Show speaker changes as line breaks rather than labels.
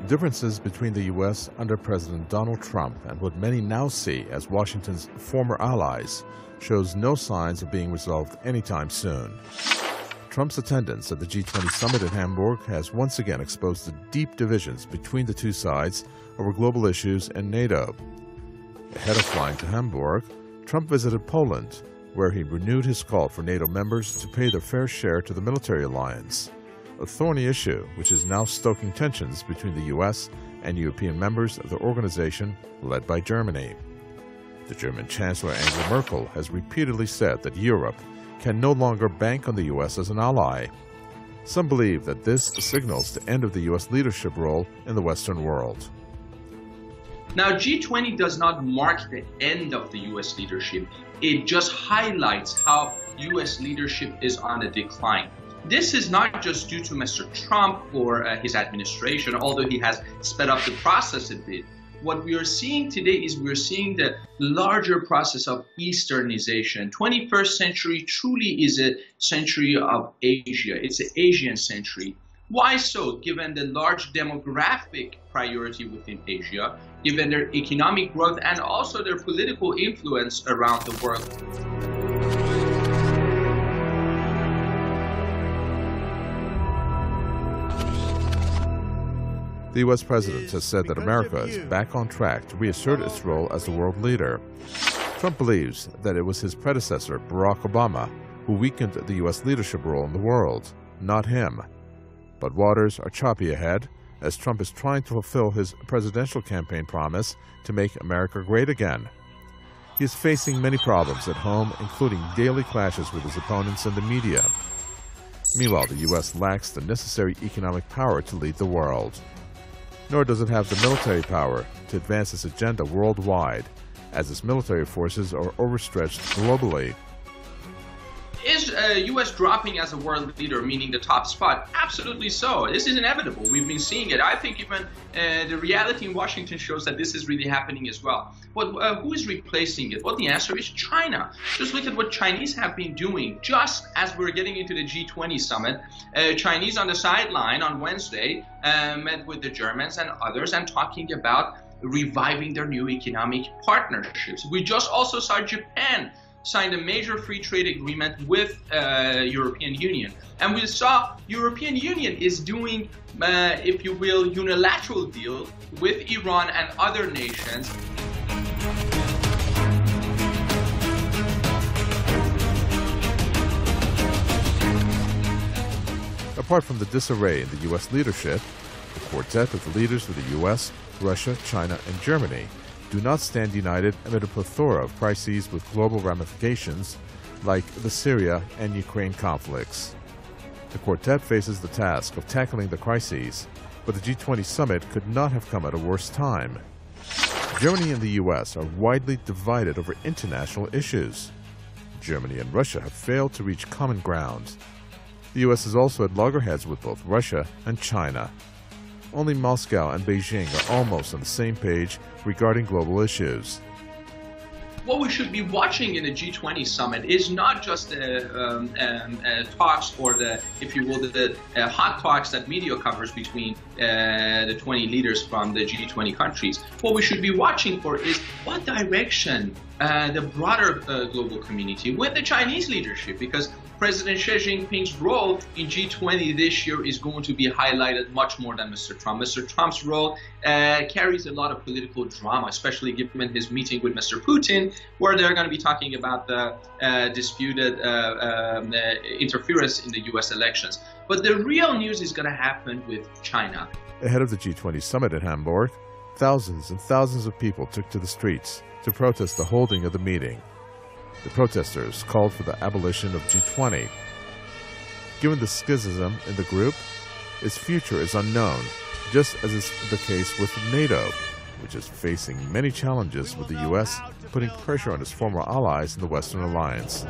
Differences between the U.S. under President Donald Trump and what many now see as Washington's former allies shows no signs of being resolved anytime soon. Trump's attendance at the G20 summit in Hamburg has once again exposed the deep divisions between the two sides over global issues and NATO. Ahead of flying to Hamburg, Trump visited Poland, where he renewed his call for NATO members to pay their fair share to the military alliance, a thorny issue which is now stoking tensions between the U.S. and European members of the organization led by Germany. The German Chancellor Angela Merkel has repeatedly said that Europe can no longer bank on the U.S. as an ally. Some believe that this signals the end of the U.S. leadership role in the Western world.
Now, G20 does not mark the end of the U.S. leadership. It just highlights how U.S. leadership is on a decline. This is not just due to Mr. Trump or his administration, although he has sped up the process a bit. What we are seeing today is we're seeing the larger process of Easternization. 21st century truly is a century of Asia. It's an Asian century. Why so? Given the large demographic priority within Asia, given their economic growth and also their political influence around the world.
The U.S. president has said that America is back on track to reassert its role as the world leader. Trump believes that it was his predecessor, Barack Obama, who weakened the U.S. leadership role in the world, not him. But waters are choppy ahead, as Trump is trying to fulfill his presidential campaign promise to make America great again. He is facing many problems at home, including daily clashes with his opponents and the media. Meanwhile, the U.S. lacks the necessary economic power to lead the world. Nor does it have the military power to advance its agenda worldwide, as its military forces are overstretched globally.
Is U.S. dropping as a world leader, meaning the top spot? Absolutely so. This is inevitable. We've been seeing it. I think even the reality in Washington shows that this is really happening as well. But who is replacing it? Well, the answer is China. Just look at what Chinese have been doing. Just as we're getting into the G20 summit, Chinese on the sideline on Wednesday met with the Germans and others and talking about reviving their new economic partnerships. We just also saw Japan signed a major free trade agreement with European Union. And we saw European Union is doing, if you will, unilateral deal with Iran and other nations.
Apart from the disarray in the U.S. leadership, the quartet of the leaders of the U.S., Russia, China, and Germany do not stand united amid a plethora of crises with global ramifications like the Syria and Ukraine conflicts. The quartet faces the task of tackling the crises, but the G20 summit could not have come at a worse time. Germany and the U.S. are widely divided over international issues. Germany and Russia have failed to reach common ground. The U.S. is also at loggerheads with both Russia and China. Only Moscow and Beijing are almost on the same page regarding global issues.
What we should be watching in the G20 summit is not just the talks or the, if you will, the hot talks that media covers between the 20 leaders from the G20 countries. What we should be watching for is what direction the broader global community with the Chinese leadership, because President Xi Jinping's role in G20 this year is going to be highlighted much more than Mr. Trump. Mr. Trump's role carries a lot of political drama, especially given his meeting with Mr. Putin, where they're going to be talking about the disputed interference in the U.S. elections. But the real news is going to happen with China.
Ahead of the G20 summit in Hamburg, thousands and thousands of people took to the streets to protest the holding of the meeting. The protesters called for the abolition of G20. Given the schism in the group, its future is unknown, just as is the case with NATO, which is facing many challenges with the U.S. putting pressure on its former allies in the Western Alliance.